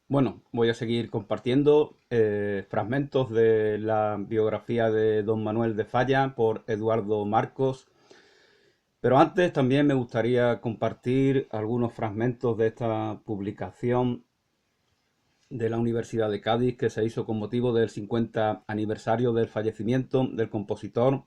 Bueno, voy a seguir compartiendo fragmentos de la biografía de Don Manuel de Falla por Eduardo Marcos, pero antes también me gustaría compartir algunos fragmentos de esta publicación de la Universidad de Cádiz que se hizo con motivo del 50 aniversario del fallecimiento del compositor.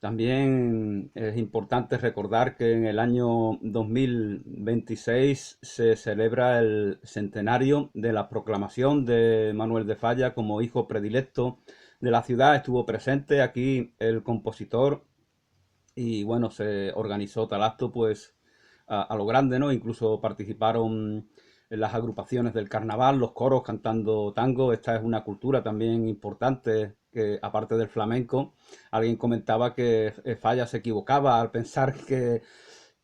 También es importante recordar que en el año 2026 se celebra el centenario de la proclamación de Manuel de Falla como hijo predilecto de la ciudad. Estuvo presente aquí el compositor y bueno, se organizó tal acto pues a lo grande, ¿no? Incluso participaron en las agrupaciones del carnaval, los coros cantando tango. Esta es una cultura también importante que, aparte del flamenco, alguien comentaba que Falla se equivocaba al pensar que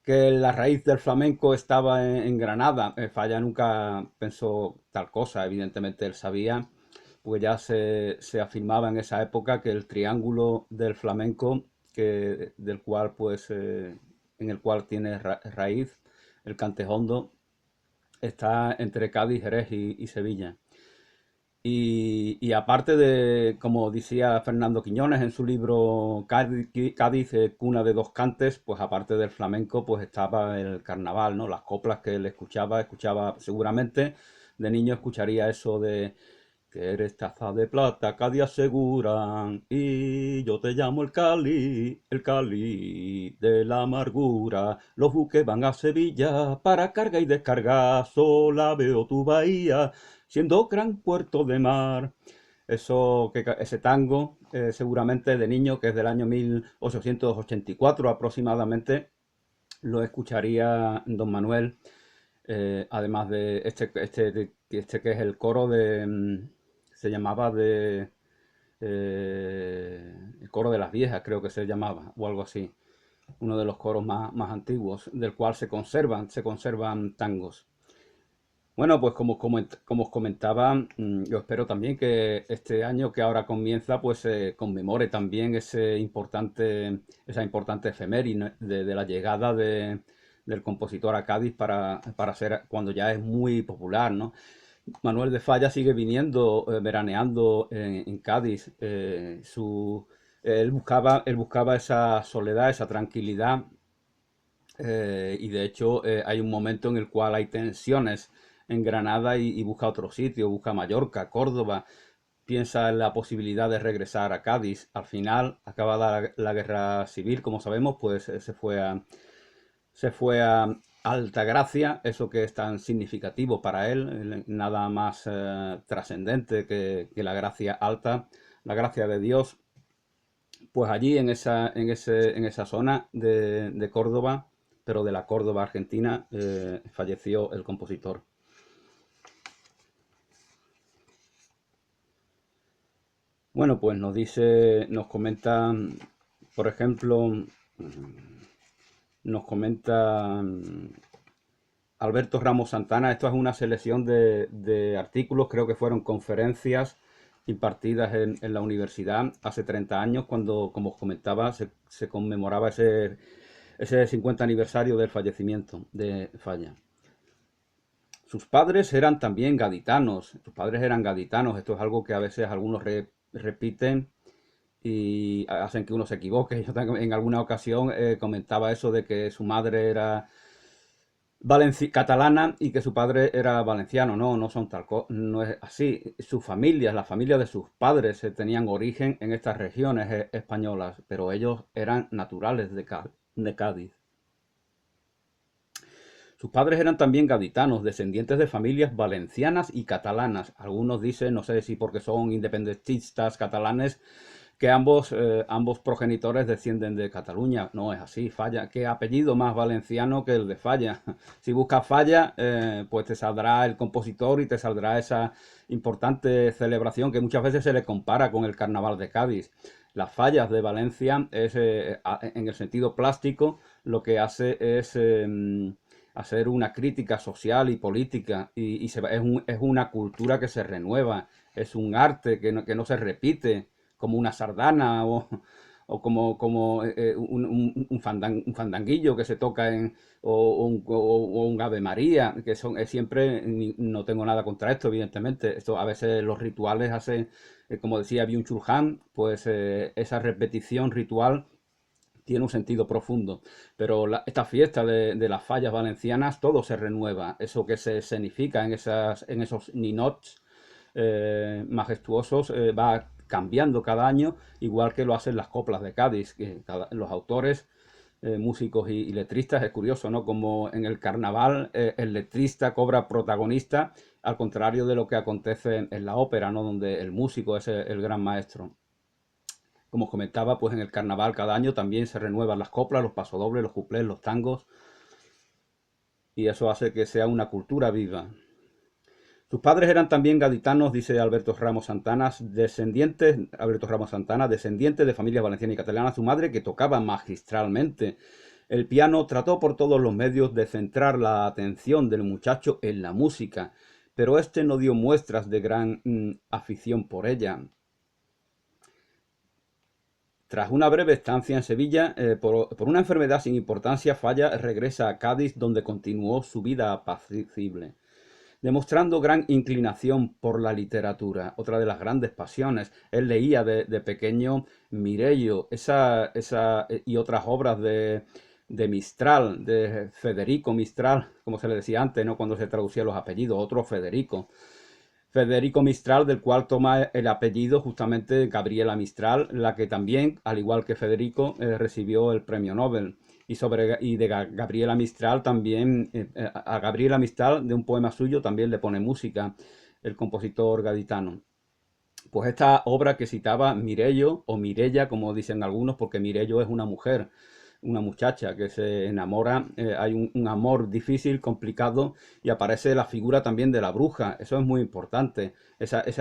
la raíz del flamenco estaba en Granada. Falla nunca pensó tal cosa, evidentemente él sabía, pues ya se afirmaba en esa época que el triángulo del flamenco, del cual pues en el cual tiene raíz el cantejondo, está entre Cádiz, Jerez y Sevilla. Y aparte de, como decía Fernando Quiñones en su libro Cádiz, cuna de dos cantes, pues aparte del flamenco, pues estaba el carnaval, ¿no? Las coplas que él escuchaba seguramente de niño escucharía eso de que eres taza de plata, Cádiz aseguran, y yo te llamo el Cali de la amargura. Los buques van a Sevilla para carga y descarga, sola veo tu bahía, siendo gran puerto de mar. Ese tango, seguramente de niño, que es del año 1884 aproximadamente, lo escucharía Don Manuel, además de este que es el coro se llamaba el coro de las viejas, creo que se llamaba, o algo así. Uno de los coros más antiguos, del cual se conservan tangos. Bueno, pues como os comentaba, yo espero también que este año que ahora comienza, pues se conmemore también esa importante efeméride de la llegada del compositor a Cádiz para ser, cuando ya es muy popular, ¿no? Manuel de Falla sigue viniendo, veraneando en Cádiz. Él buscaba esa soledad, esa tranquilidad, y de hecho hay un momento en el cual hay tensiones en Granada y busca otro sitio, busca Mallorca, Córdoba, piensa en la posibilidad de regresar a Cádiz. Al final, acabada la guerra civil, como sabemos, pues se fue a Altagracia, eso que es tan significativo para él, nada más trascendente que la gracia alta, la gracia de Dios. Pues allí en esa zona de Córdoba, pero de la Córdoba argentina, falleció el compositor. Bueno, pues nos comenta, por ejemplo, nos comenta Alberto Ramos Santana. Esto es una selección de artículos, creo que fueron conferencias impartidas en la universidad hace 30 años, cuando, como os comentaba, se conmemoraba ese 50 aniversario del fallecimiento de Falla. Sus padres eran también gaditanos, esto es algo que a veces algunos repiten y hacen que uno se equivoque. Yo en alguna ocasión comentaba eso de que su madre era catalana y que su padre era valenciano. No, no es así. La familia de sus padres tenían origen en estas regiones españolas, pero ellos eran naturales de Cádiz. Sus padres eran también gaditanos, descendientes de familias valencianas y catalanas. Algunos dicen, no sé si porque son independentistas catalanes, que ambos progenitores descienden de Cataluña. No es así. Falla, qué apellido más valenciano que el de Falla. Si buscas Falla, pues te saldrá el compositor y te saldrá esa importante celebración que muchas veces se le compara con el Carnaval de Cádiz. Las Fallas de Valencia es, en el sentido plástico, lo que hace es hacer una crítica social y política, es una cultura que se renueva, es un arte que no se repite como una sardana o como un fandanguillo que se toca o un Ave María, que son siempre, no tengo nada contra esto, evidentemente. Esto a veces los rituales hacen, como decía Byung-Chul Han, pues esa repetición ritual tiene un sentido profundo. Pero esta fiesta de las fallas valencianas, todo se renueva. Eso que se escenifica en esos ninots majestuosos va cambiando cada año, igual que lo hacen las coplas de Cádiz, que los autores, músicos y letristas, es curioso, ¿no? Como en el carnaval el letrista cobra protagonista, al contrario de lo que acontece en la ópera, ¿no? Donde el músico es el gran maestro. Como os comentaba, pues en el carnaval cada año también se renuevan las coplas, los pasodobles, los cuplés, los tangos, y eso hace que sea una cultura viva. Sus padres eran también gaditanos, dice Alberto Ramos Santana, descendiente de familias valencianas y catalanas. Su madre, que tocaba magistralmente el piano, trató por todos los medios de centrar la atención del muchacho en la música, pero este no dio muestras de gran afición por ella. Tras una breve estancia en Sevilla, por una enfermedad sin importancia, Falla regresa a Cádiz, donde continuó su vida apacible, demostrando gran inclinación por la literatura, otra de las grandes pasiones. Él leía de pequeño Mirello, y otras obras de Mistral, de Federico Mistral, como se le decía antes, ¿no? Cuando se traducía los apellidos, otro Federico. Federico Mistral, del cual toma el apellido justamente Gabriela Mistral, la que también, al igual que Federico, recibió el premio Nobel. Y de Gabriela Mistral también, a Gabriela Mistral, de un poema suyo, también le pone música el compositor gaditano. Pues esta obra que citaba Mirello, o Mirella, como dicen algunos, porque Mirello es una muchacha que se enamora, hay un amor difícil, complicado, y aparece la figura también de la bruja. Eso es muy importante,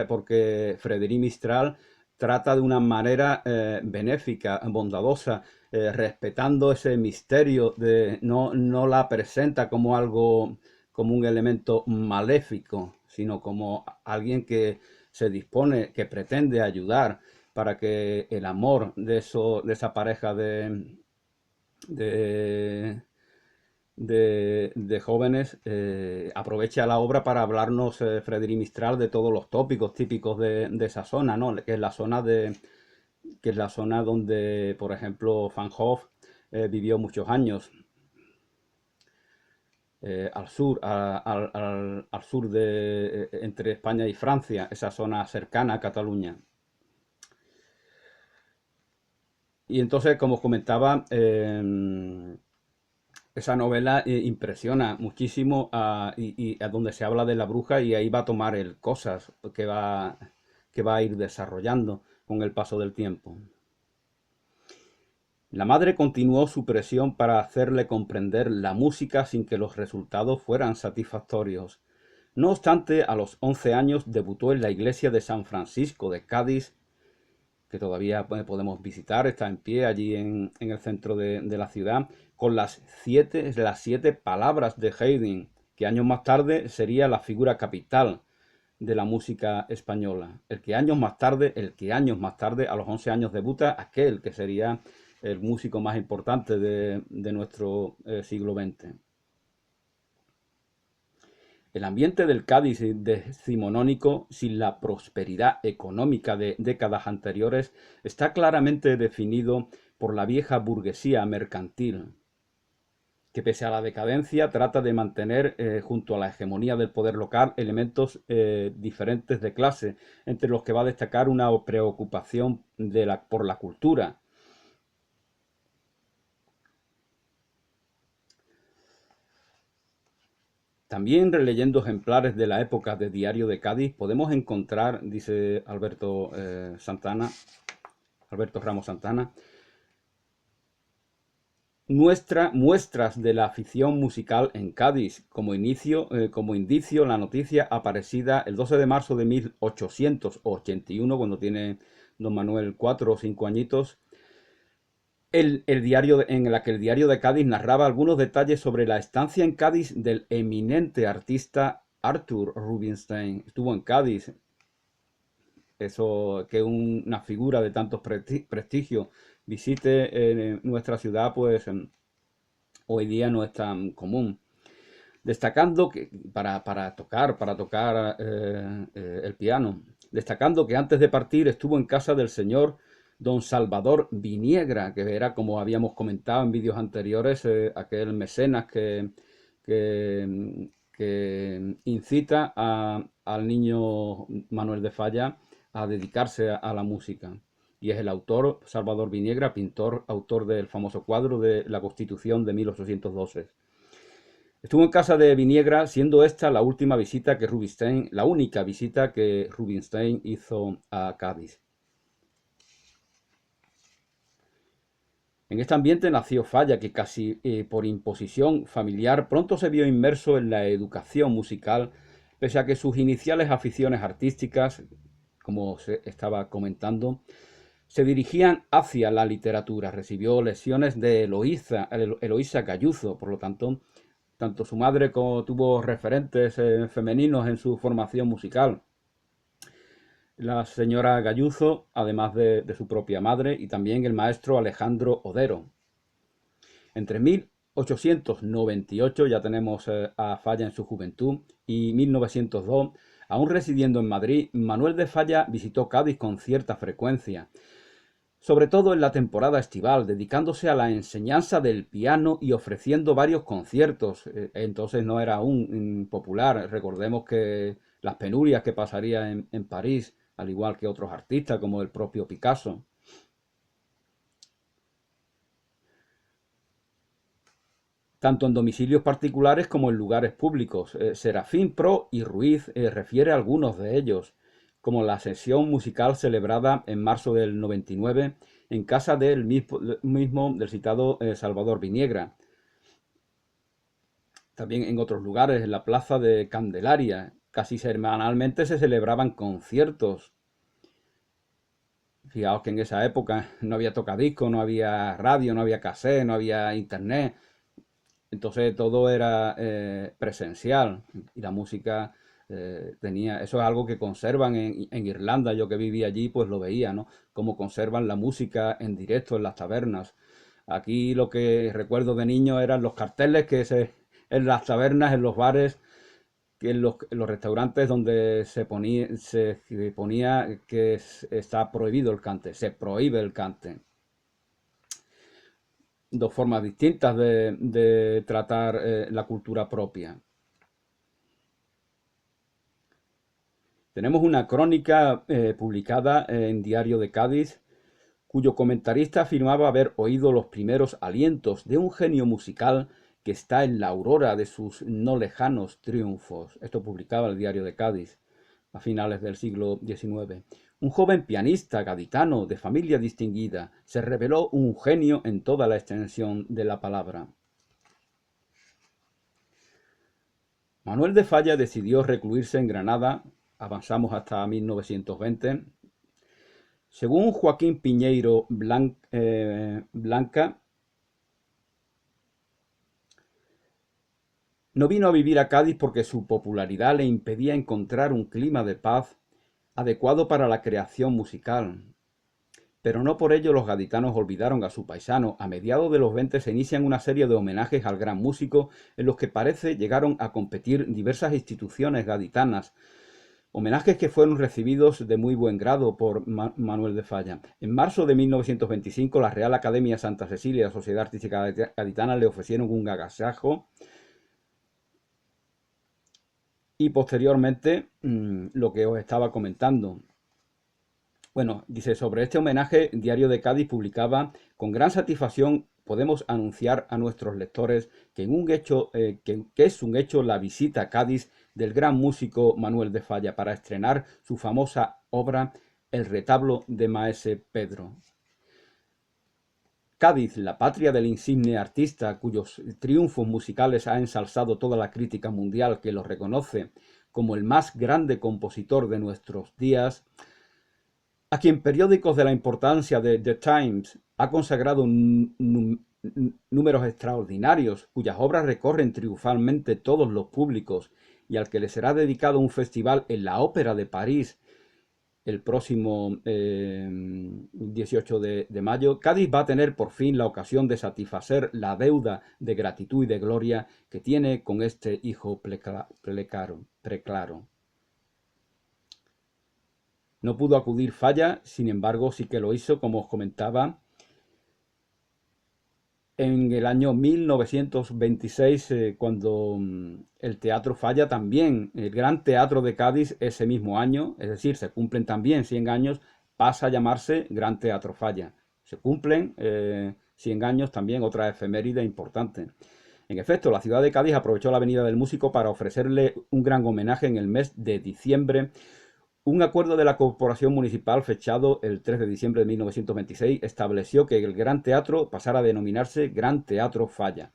porque Frederic Mistral trata de una manera benéfica, bondadosa, respetando ese misterio, no la presenta como algo, como un elemento maléfico, sino como alguien que se dispone, que pretende ayudar para que el amor de esa pareja de, de jóvenes aprovecha la obra para hablarnos Frederic Mistral de todos los tópicos típicos de esa zona, ¿no? Que es la zona que es la zona donde, por ejemplo, Van Gogh vivió muchos años. Al sur, al sur entre España y Francia, esa zona cercana a Cataluña. Y entonces, como os comentaba, esa novela impresiona muchísimo y a donde se habla de la bruja, y ahí va a tomar cosas que va a ir desarrollando con el paso del tiempo. La madre continuó su presión para hacerle comprender la música sin que los resultados fueran satisfactorios. No obstante, a los 11 años debutó en la iglesia de San Francisco de Cádiz, que todavía podemos visitar, está en pie allí en el centro de la ciudad, con las siete palabras de Haydn, que años más tarde sería la figura capital de la música española. El que años más tarde, a los 11 años debuta aquel que sería el músico más importante de nuestro siglo XX. El ambiente del Cádiz decimonónico, sin la prosperidad económica de décadas anteriores, está claramente definido por la vieja burguesía mercantil, que pese a la decadencia trata de mantener junto a la hegemonía del poder local elementos diferentes de clase, entre los que va a destacar una preocupación por la cultura. También releyendo ejemplares de la época de Diario de Cádiz podemos encontrar, dice Alberto Ramos Santana, muestras de la afición musical en Cádiz, como indicio la noticia aparecida el 12 de marzo de 1881, cuando tiene don Manuel 4 o 5 añitos, en la que el Diario de Cádiz narraba algunos detalles sobre la estancia en Cádiz del eminente artista Arthur Rubinstein. Estuvo en Cádiz, eso que es una figura de tanto prestigio visite nuestra ciudad, pues hoy día no es tan común. Destacando que para tocar el piano, destacando que antes de partir estuvo en casa del señor don Salvador Viniegra, que era, como habíamos comentado en vídeos anteriores, aquel mecenas que incita al niño Manuel de Falla a dedicarse a la música. Y es el autor, Salvador Viniegra, pintor, autor del famoso cuadro de la Constitución de 1812. Estuvo en casa de Viniegra, siendo esta la última visita que Rubinstein, la única visita que Rubinstein hizo a Cádiz. En este ambiente nació Falla, que casi por imposición familiar pronto se vio inmerso en la educación musical, pese a que sus iniciales aficiones artísticas, como se estaba comentando, se dirigían hacia la literatura. Recibió lecciones de Eloísa Gayuzo, por lo tanto su madre como tuvo referentes femeninos en su formación musical. La señora Gayuzo, además de su propia madre, y también el maestro Alejandro Odero. Entre 1898, ya tenemos a Falla en su juventud, y 1902, aún residiendo en Madrid, Manuel de Falla visitó Cádiz con cierta frecuencia, sobre todo en la temporada estival, dedicándose a la enseñanza del piano y ofreciendo varios conciertos. Entonces no era aún popular. Recordemos que las penurias que pasaría en París, al igual que otros artistas como el propio Picasso. Tanto en domicilios particulares como en lugares públicos. Serafín Pro y Ruiz refiere a algunos de ellos, como la sesión musical celebrada en marzo del 99 en casa del mismo del citado Salvador Viniegra. También en otros lugares, en la plaza de Candelaria, casi semanalmente se celebraban conciertos. Fijaos que en esa época no había tocadiscos, no había radio, no había cassette, no había internet. Entonces todo era presencial y la música tenía, eso es algo que conservan en Irlanda. Yo que viví allí pues lo veía, ¿no? Cómo conservan la música en directo en las tabernas. Aquí lo que recuerdo de niño eran los carteles en las tabernas, en los bares, que en los restaurantes donde se ponía que está prohibido el cante, se prohíbe el cante. Dos formas distintas de tratar la cultura propia. Tenemos una crónica publicada en Diario de Cádiz, cuyo comentarista afirmaba haber oído los primeros alientos de un genio musical que está en la aurora de sus no lejanos triunfos. Esto publicaba el Diario de Cádiz a finales del siglo XIX. Un joven pianista gaditano de familia distinguida se reveló un genio en toda la extensión de la palabra. Manuel de Falla decidió recluirse en Granada, avanzamos hasta 1920. Según Joaquín Piñeiro Blanca, no vino a vivir a Cádiz porque su popularidad le impedía encontrar un clima de paz adecuado para la creación musical. Pero no por ello los gaditanos olvidaron a su paisano. A mediados de los 20 se inician una serie de homenajes al gran músico en los que parece llegaron a competir diversas instituciones gaditanas. Homenajes que fueron recibidos de muy buen grado por Manuel de Falla. En marzo de 1925 la Real Academia Santa Cecilia y la Sociedad Artística Gaditana le ofrecieron un agasajo. Y posteriormente, lo que os estaba comentando. Bueno, dice, sobre este homenaje, Diario de Cádiz publicaba: con gran satisfacción podemos anunciar a nuestros lectores que es un hecho la visita a Cádiz del gran músico Manuel de Falla para estrenar su famosa obra El retablo de Maese Pedro. Cádiz, la patria del insigne artista, cuyos triunfos musicales ha ensalzado toda la crítica mundial, que lo reconoce como el más grande compositor de nuestros días, a quien periódicos de la importancia de The Times ha consagrado números extraordinarios, cuyas obras recorren triunfalmente todos los públicos, y al que le será dedicado un festival en la Ópera de París el próximo 18 de mayo, Cádiz va a tener por fin la ocasión de satisfacer la deuda de gratitud y de gloria que tiene con este hijo preclaro. No pudo acudir Falla, sin embargo sí que lo hizo, como os comentaba, en el año 1926, cuando el Teatro Falla también, el Gran Teatro de Cádiz, ese mismo año, es decir, se cumplen también 100 años, pasa a llamarse Gran Teatro Falla. Se cumplen 100 años también, otra efeméride importante. En efecto, la ciudad de Cádiz aprovechó la Avenida del Músico para ofrecerle un gran homenaje en el mes de diciembre. Un acuerdo de la Corporación Municipal fechado el 3 de diciembre de 1926 estableció que el Gran Teatro pasara a denominarse Gran Teatro Falla.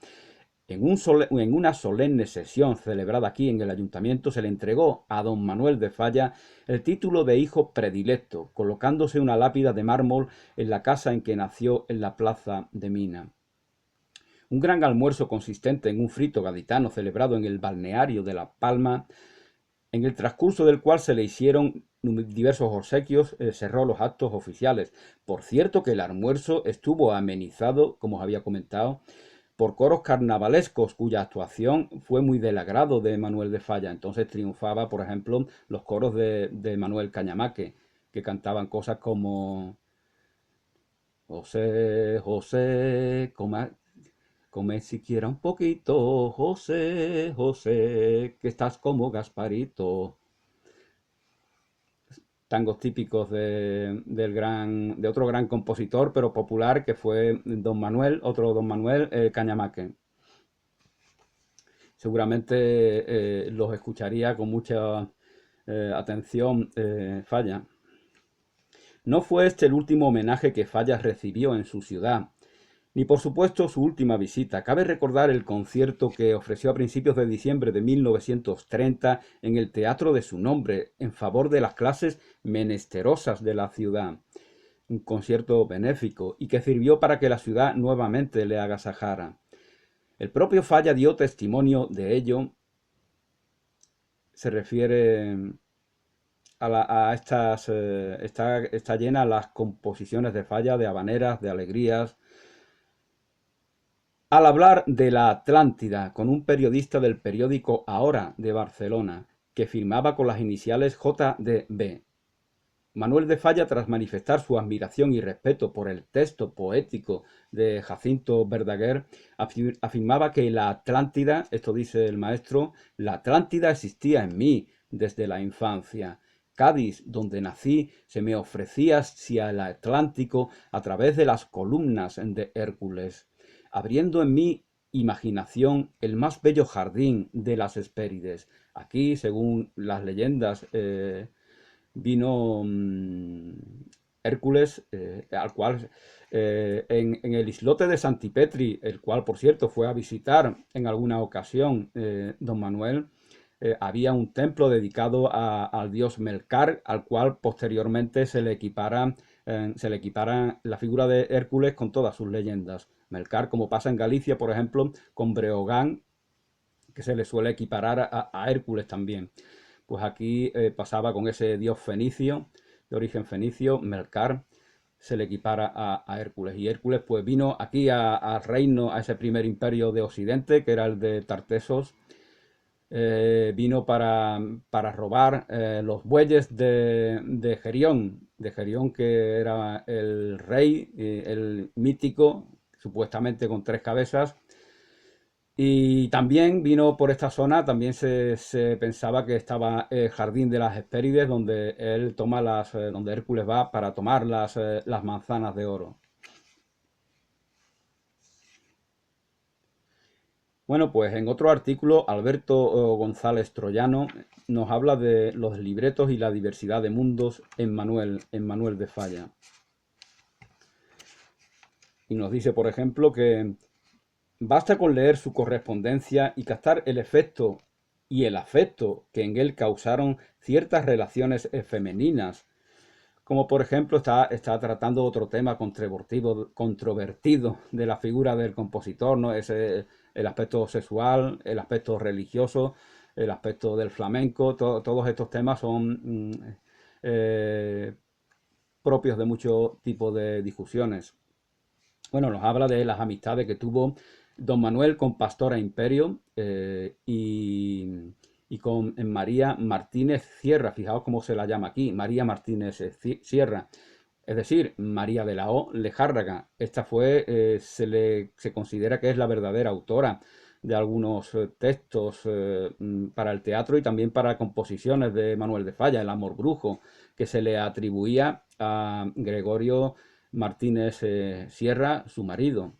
En una solemne sesión celebrada aquí en el Ayuntamiento se le entregó a don Manuel de Falla el título de hijo predilecto, colocándose una lápida de mármol en la casa en que nació en la plaza de Mina. Un gran almuerzo consistente en un frito gaditano celebrado en el balneario de La Palma, en el transcurso del cual se le hicieron diversos obsequios, cerró los actos oficiales. Por cierto que el almuerzo estuvo amenizado, como os había comentado, por coros carnavalescos, cuya actuación fue muy del agrado de Manuel de Falla. Entonces triunfaba, por ejemplo, los coros de Manuel Cañamaque, que cantaban cosas como José, José, come siquiera un poquito, José, José, que estás como Gasparito. Tangos típicos de otro gran compositor, pero popular, que fue don Manuel, otro don Manuel Cañamaque. Seguramente los escucharía con mucha atención Falla. No fue este el último homenaje que Falla recibió en su ciudad, ni por supuesto su última visita. Cabe recordar el concierto que ofreció a principios de diciembre de 1930 en el teatro de su nombre, en favor de las clases menesterosas de la ciudad. Un concierto benéfico y que sirvió para que la ciudad nuevamente le agasajara. El propio Falla dio testimonio de ello. Se refiere está llena las composiciones de Falla de habaneras, de alegrías. Al hablar de la Atlántida con un periodista del periódico Ahora de Barcelona, que firmaba con las iniciales JDB, Manuel de Falla, tras manifestar su admiración y respeto por el texto poético de Jacinto Verdaguer, afirmaba que la Atlántida, esto dice el maestro, la Atlántida existía en mí desde la infancia. Cádiz, donde nací, se me ofrecía hacia el Atlántico a través de las columnas de Hércules, abriendo en mi imaginación el más bello jardín de las Hespérides. Aquí, según las leyendas, vino Hércules, al cual en el islote de Santipetri, el cual por cierto fue a visitar en alguna ocasión don Manuel, había un templo dedicado al dios Melcar, al cual posteriormente se le equipara la figura de Hércules con todas sus leyendas. Melcar, como pasa en Galicia, por ejemplo, con Breogán, que se le suele equiparar a Hércules también. Pues aquí pasaba con ese dios fenicio, de origen fenicio, Melcar, se le equipara a Hércules. Y Hércules pues vino aquí al reino, a ese primer imperio de Occidente, que era el de Tartesos. Vino para robar los bueyes de Gerión, que era el rey, el mítico, supuestamente con 3 cabezas. Y también vino por esta zona, también se pensaba que estaba el jardín de las Hespérides, donde él toma donde Hércules va para tomar las manzanas de oro. Bueno, pues en otro artículo, Alberto González Troyano nos habla de los libretos y la diversidad de mundos en Manuel de Falla. Y nos dice, por ejemplo, que basta con leer su correspondencia y captar el efecto y el afecto que en él causaron ciertas relaciones femeninas, como por ejemplo está tratando otro tema controvertido de la figura del compositor, ¿no? El aspecto sexual, el aspecto religioso, el aspecto del flamenco, todos estos temas son propios de muchos tipos de discusiones. Bueno, nos habla de las amistades que tuvo don Manuel con Pastora Imperio y con María Martínez Sierra. Fijaos cómo se la llama aquí, María Martínez Sierra. Es decir, María de la O Lejárraga. Esta fue, se considera que es la verdadera autora de algunos textos para el teatro y también para composiciones de Manuel de Falla, El amor brujo, que se le atribuía a Gregorio Martínez Sierra, su marido.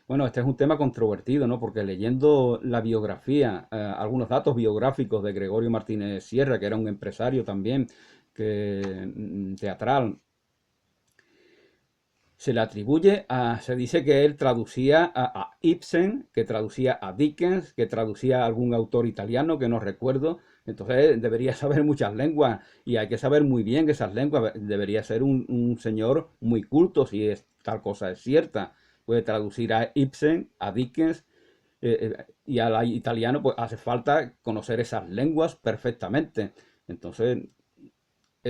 Bueno, este es un tema controvertido, ¿no? Porque leyendo la biografía, algunos datos biográficos de Gregorio Martínez Sierra, que era un empresario también teatral, se le atribuye se dice que él traducía a Ibsen, que traducía a Dickens, que traducía a algún autor italiano que no recuerdo. Entonces debería saber muchas lenguas y hay que saber muy bien esas lenguas. Debería ser un señor muy culto si tal cosa es cierta. Puede traducir a Ibsen, a Dickens y al italiano, pues hace falta conocer esas lenguas perfectamente. Entonces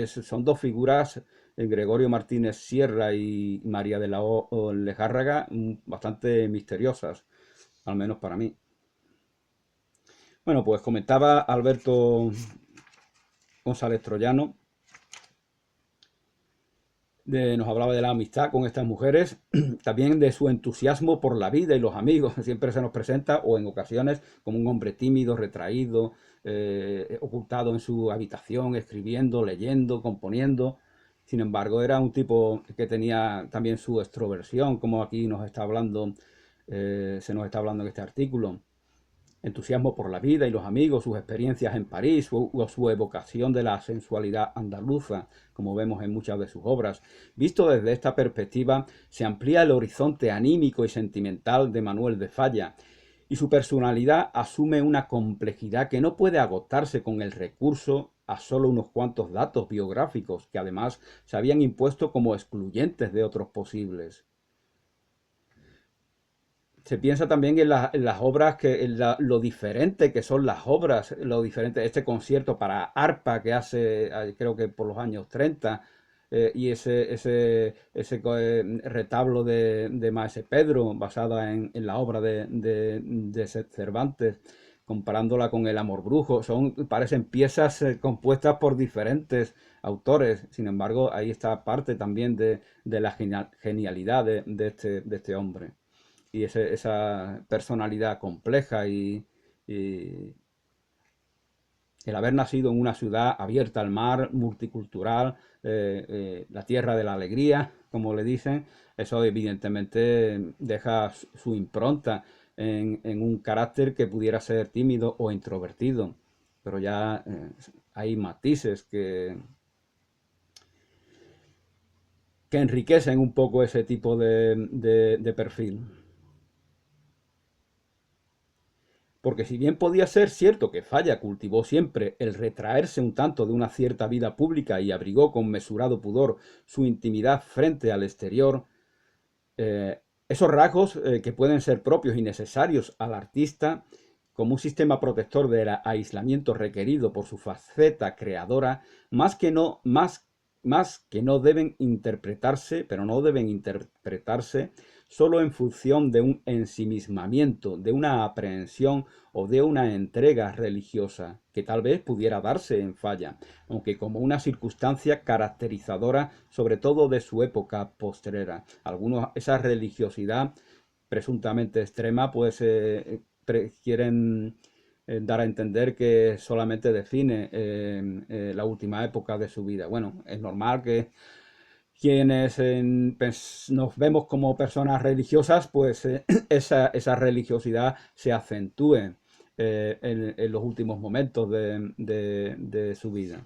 son dos figuras, Gregorio Martínez Sierra y María de la O Lejárraga, bastante misteriosas, al menos para mí. Bueno, pues comentaba Alberto González Troyano, nos hablaba de la amistad con estas mujeres, también de su entusiasmo por la vida y los amigos. Siempre se nos presenta, o en ocasiones, como un hombre tímido, retraído, ocultado en su habitación, escribiendo, leyendo, componiendo. Sin embargo, era un tipo que tenía también su extroversión, como aquí nos está hablando, se nos está hablando en este artículo. Entusiasmo por la vida y los amigos, sus experiencias en París o su evocación de la sensualidad andaluza, como vemos en muchas de sus obras. Visto desde esta perspectiva, se amplía el horizonte anímico y sentimental de Manuel de Falla, y su personalidad asume una complejidad que no puede agotarse con el recurso a solo unos cuantos datos biográficos que además se habían impuesto como excluyentes de otros posibles. Se piensa también en las obras, lo diferente que son las obras, lo diferente, este concierto para arpa que hace, creo que por los años 30, y ese retablo de Maese Pedro, basada en la obra de Cervantes, comparándola con El amor brujo, parecen piezas compuestas por diferentes autores. Sin embargo, ahí está parte también de la genialidad de este hombre y esa personalidad compleja y el haber nacido en una ciudad abierta al mar, multicultural, la tierra de la alegría, como le dicen, eso evidentemente deja su impronta en un carácter que pudiera ser tímido o introvertido, pero ya hay matices que enriquecen un poco ese tipo de perfil. Porque si bien podía ser cierto que Falla cultivó siempre el retraerse un tanto de una cierta vida pública y abrigó con mesurado pudor su intimidad frente al exterior, esos rasgos que pueden ser propios y necesarios al artista como un sistema protector del aislamiento requerido por su faceta creadora, más que no deben interpretarse, pero no deben interpretarse solo en función de un ensimismamiento, de una aprehensión o de una entrega religiosa, que tal vez pudiera darse en Falla, aunque como una circunstancia caracterizadora sobre todo de su época postrera. Esa religiosidad presuntamente extrema, pues quieren dar a entender que solamente define la última época de su vida. Bueno, es normal que quienes nos vemos como personas religiosas, pues esa religiosidad se acentúe en los últimos momentos de su vida.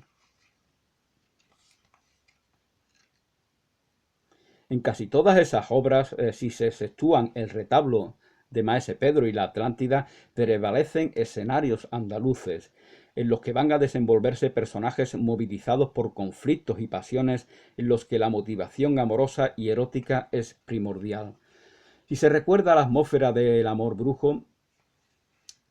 En casi todas esas obras, si se exceptúan el retablo de Maese Pedro y la Atlántida, prevalecen escenarios andaluces, en los que van a desenvolverse personajes movilizados por conflictos y pasiones en los que la motivación amorosa y erótica es primordial. Si se recuerda la atmósfera del amor brujo,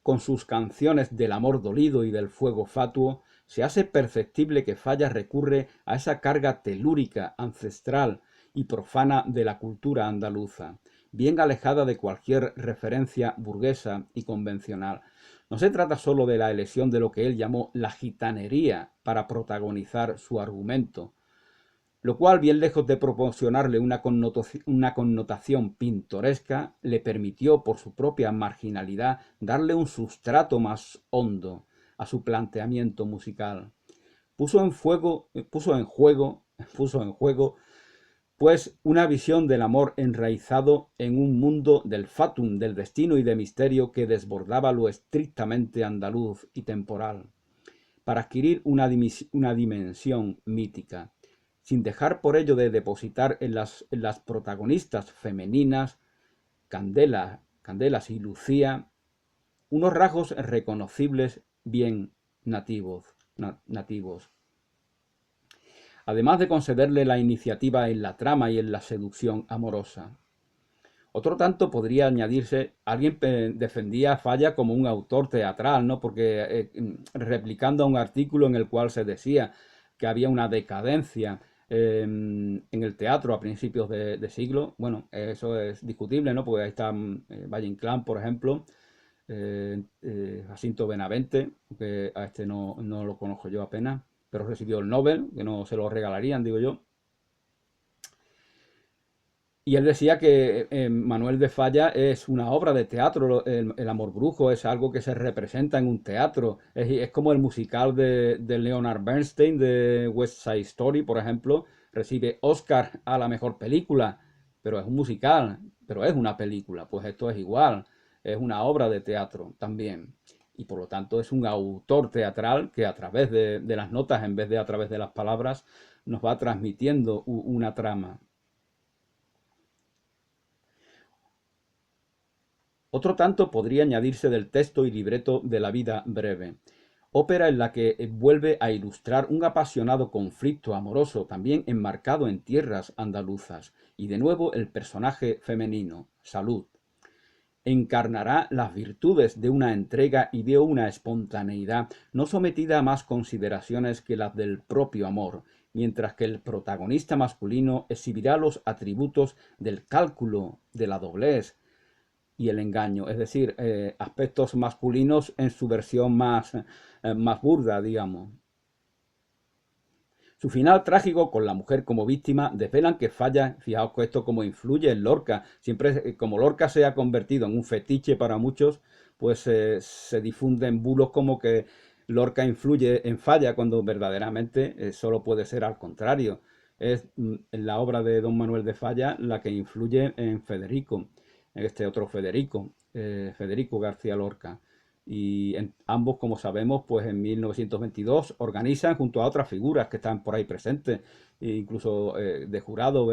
con sus canciones del amor dolido y del fuego fatuo, se hace perceptible que Falla recurre a esa carga telúrica, ancestral y profana de la cultura andaluza, bien alejada de cualquier referencia burguesa y convencional. No se trata sólo de la elección de lo que él llamó la gitanería para protagonizar su argumento, lo cual, bien lejos de proporcionarle una connotación pintoresca, le permitió, por su propia marginalidad, darle un sustrato más hondo a su planteamiento musical. Puso en juego, pues, una visión del amor enraizado en un mundo del fatum, del destino y de misterio que desbordaba lo estrictamente andaluz y temporal, para adquirir una dimensión mítica, sin dejar por ello de depositar en las protagonistas femeninas, Candelas y Lucía, unos rasgos reconocibles bien nativos. Además de concederle la iniciativa en la trama y en la seducción amorosa. Otro tanto podría añadirse, alguien defendía a Falla como un autor teatral, ¿no? Porque replicando a un artículo en el cual se decía que había una decadencia en el teatro a principios de siglo, bueno, eso es discutible, ¿no? Porque ahí está Valle Inclán, por ejemplo, Jacinto Benavente, que a este no lo conozco yo apenas, pero recibió el Nobel, que no se lo regalarían, digo yo. Y él decía que Manuel de Falla es una obra de teatro, el Amor Brujo es algo que se representa en un teatro, es como el musical de Leonard Bernstein de West Side Story, por ejemplo, recibe Oscar a la mejor película, pero es un musical, pero es una película, pues esto es igual, es una obra de teatro también. Y por lo tanto es un autor teatral que a través de las notas, en vez de a través de las palabras, nos va transmitiendo una trama. Otro tanto podría añadirse del texto y libreto de La vida breve, ópera en la que vuelve a ilustrar un apasionado conflicto amoroso también enmarcado en tierras andaluzas, y de nuevo el personaje femenino, Salud, encarnará las virtudes de una entrega y de una espontaneidad no sometida a más consideraciones que las del propio amor, mientras que el protagonista masculino exhibirá los atributos del cálculo, de la doblez, y el engaño, es decir, aspectos masculinos en su versión más burda, digamos. Su final trágico, con la mujer como víctima, desvelan que Falla, fijaos que esto como influye en Lorca, siempre como Lorca se ha convertido en un fetiche para muchos, pues se difunden bulos como que Lorca influye en Falla, cuando verdaderamente solo puede ser al contrario. Es la obra de don Manuel de Falla la que influye en Federico, este otro Federico, Federico García Lorca. Y ambos, como sabemos, pues en 1922 organizan junto a otras figuras que están por ahí presentes, e incluso de jurado,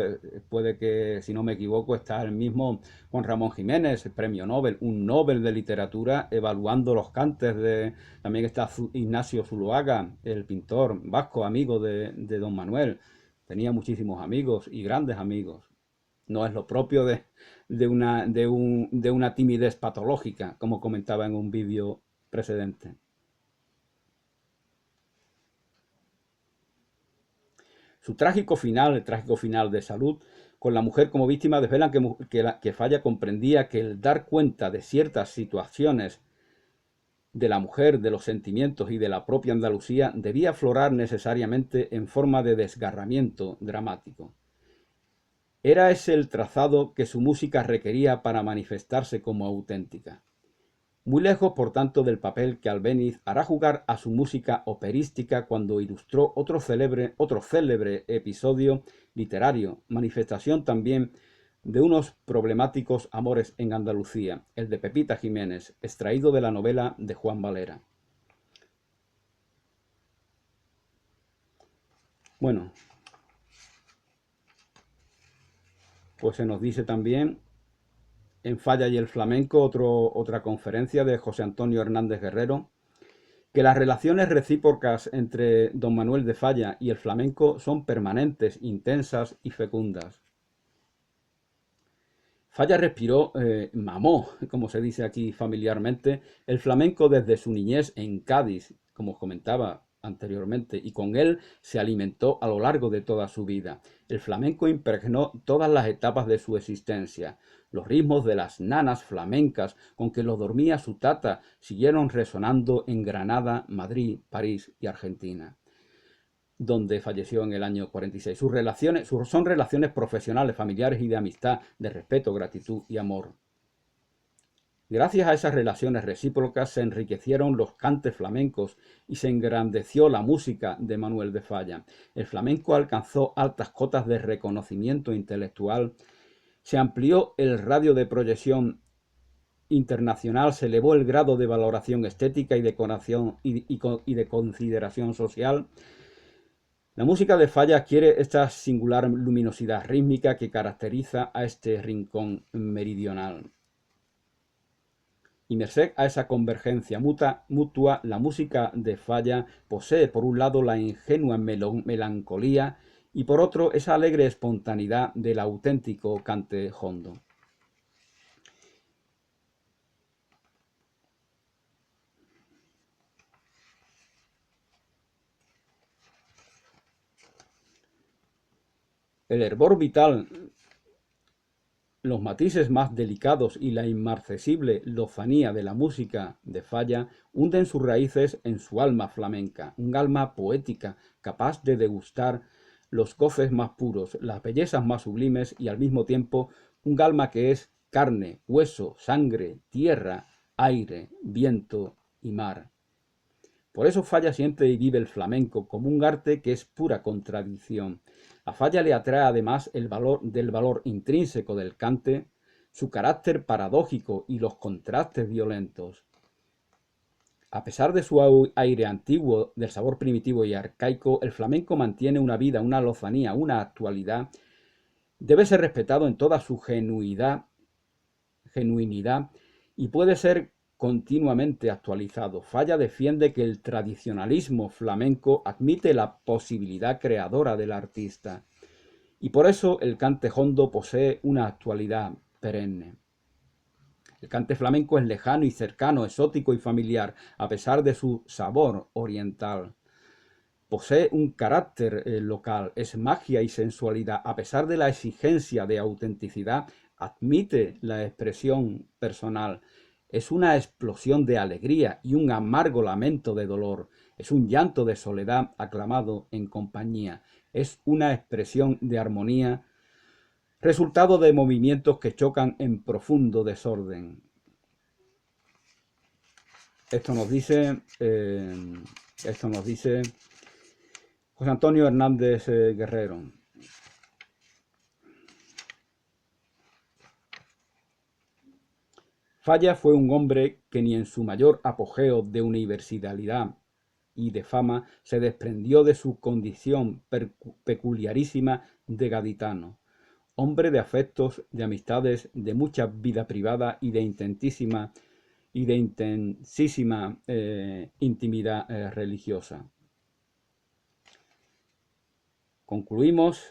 puede que, si no me equivoco, está el mismo Juan Ramón Jiménez, el premio Nobel, un Nobel de literatura, evaluando los cantes de... También está Ignacio Zuloaga, el pintor vasco, amigo de don Manuel. Tenía muchísimos amigos y grandes amigos. No es lo propio de una timidez patológica, como comentaba en un vídeo precedente. Su trágico final, el trágico final de Salud, con la mujer como víctima, desvelan que Falla comprendía que el dar cuenta de ciertas situaciones de la mujer, de los sentimientos y de la propia Andalucía debía aflorar necesariamente en forma de desgarramiento dramático. Era ese el trazado que su música requería para manifestarse como auténtica. Muy lejos, por tanto, del papel que Albéniz hará jugar a su música operística cuando ilustró otro célebre episodio literario, manifestación también de unos problemáticos amores en Andalucía, el de Pepita Jiménez, extraído de la novela de Juan Valera. Bueno, pues se nos dice también en Falla y el Flamenco, otra conferencia de José Antonio Hernández Guerrero, que las relaciones recíprocas entre don Manuel de Falla y el flamenco son permanentes, intensas y fecundas. Falla respiró, mamó, como se dice aquí familiarmente, el flamenco desde su niñez en Cádiz, como os comentaba anteriormente, y con él se alimentó a lo largo de toda su vida. El flamenco impregnó todas las etapas de su existencia. Los ritmos de las nanas flamencas con que lo dormía su tata siguieron resonando en Granada, Madrid, París y Argentina, donde falleció en el año 46. Son relaciones profesionales, familiares y de amistad, de respeto, gratitud y amor. Gracias a esas relaciones recíprocas se enriquecieron los cantes flamencos y se engrandeció la música de Manuel de Falla. El flamenco alcanzó altas cotas de reconocimiento intelectual, se amplió el radio de proyección internacional, se elevó el grado de valoración estética y de consideración social. La música de Falla adquiere esta singular luminosidad rítmica que caracteriza a este rincón meridional. Y merced a esa convergencia mutua, la música de Falla posee por un lado la ingenua melancolía y por otro esa alegre espontaneidad del auténtico cante hondo. El hervor vital, los matices más delicados y la inmarcesible lozanía de la música de Falla hunden sus raíces en su alma flamenca, un alma poética capaz de degustar los goces más puros, las bellezas más sublimes y al mismo tiempo un alma que es carne, hueso, sangre, tierra, aire, viento y mar. Por eso Falla siente y vive el flamenco como un arte que es pura contradicción. A Falla le atrae además el valor intrínseco del cante, su carácter paradójico y los contrastes violentos. A pesar de su aire antiguo, del sabor primitivo y arcaico, el flamenco mantiene una vida, una lozanía, una actualidad. Debe ser respetado en toda su genuinidad y puede ser continuamente actualizado. Falla defiende que el tradicionalismo flamenco admite la posibilidad creadora del artista y por eso el cante hondo posee una actualidad perenne. El cante flamenco es lejano y cercano, exótico y familiar, a pesar de su sabor oriental. Posee un carácter local, es magia y sensualidad, a pesar de la exigencia de autenticidad, admite la expresión personal. Es una explosión de alegría y un amargo lamento de dolor. Es un llanto de soledad aclamado en compañía. Es una expresión de armonía, resultado de movimientos que chocan en profundo desorden. Esto nos dice José Antonio Hernández Guerrero. Falla fue un hombre que ni en su mayor apogeo de universalidad y de fama se desprendió de su condición peculiarísima de gaditano, hombre de afectos, de amistades, de mucha vida privada y de intensísima intimidad religiosa. Concluimos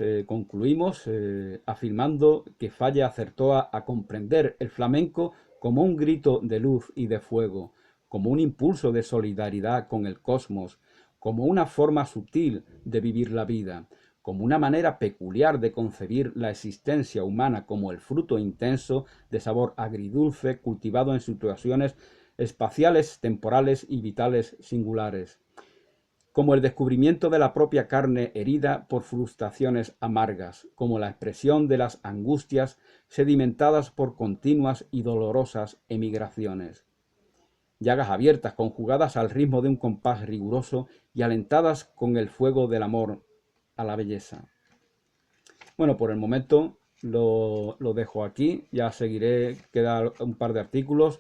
afirmando que Falla acertó a comprender el flamenco como un grito de luz y de fuego, como un impulso de solidaridad con el cosmos, como una forma sutil de vivir la vida, como una manera peculiar de concebir la existencia humana como el fruto intenso de sabor agridulce cultivado en situaciones espaciales, temporales y vitales singulares, como el descubrimiento de la propia carne herida por frustraciones amargas, como la expresión de las angustias sedimentadas por continuas y dolorosas emigraciones. Llagas abiertas, conjugadas al ritmo de un compás riguroso y alentadas con el fuego del amor a la belleza. Bueno, por el momento lo dejo aquí, ya seguiré, queda un par de artículos.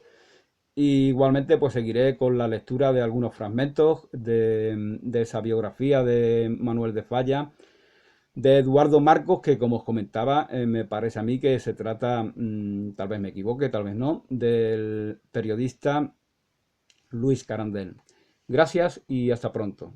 Y igualmente pues seguiré con la lectura de algunos fragmentos de esa biografía de Manuel de Falla, de Eduardo Marcos, que como os comentaba, me parece a mí que se trata, tal vez me equivoque, tal vez no, del periodista Luis Carandel. Gracias y hasta pronto.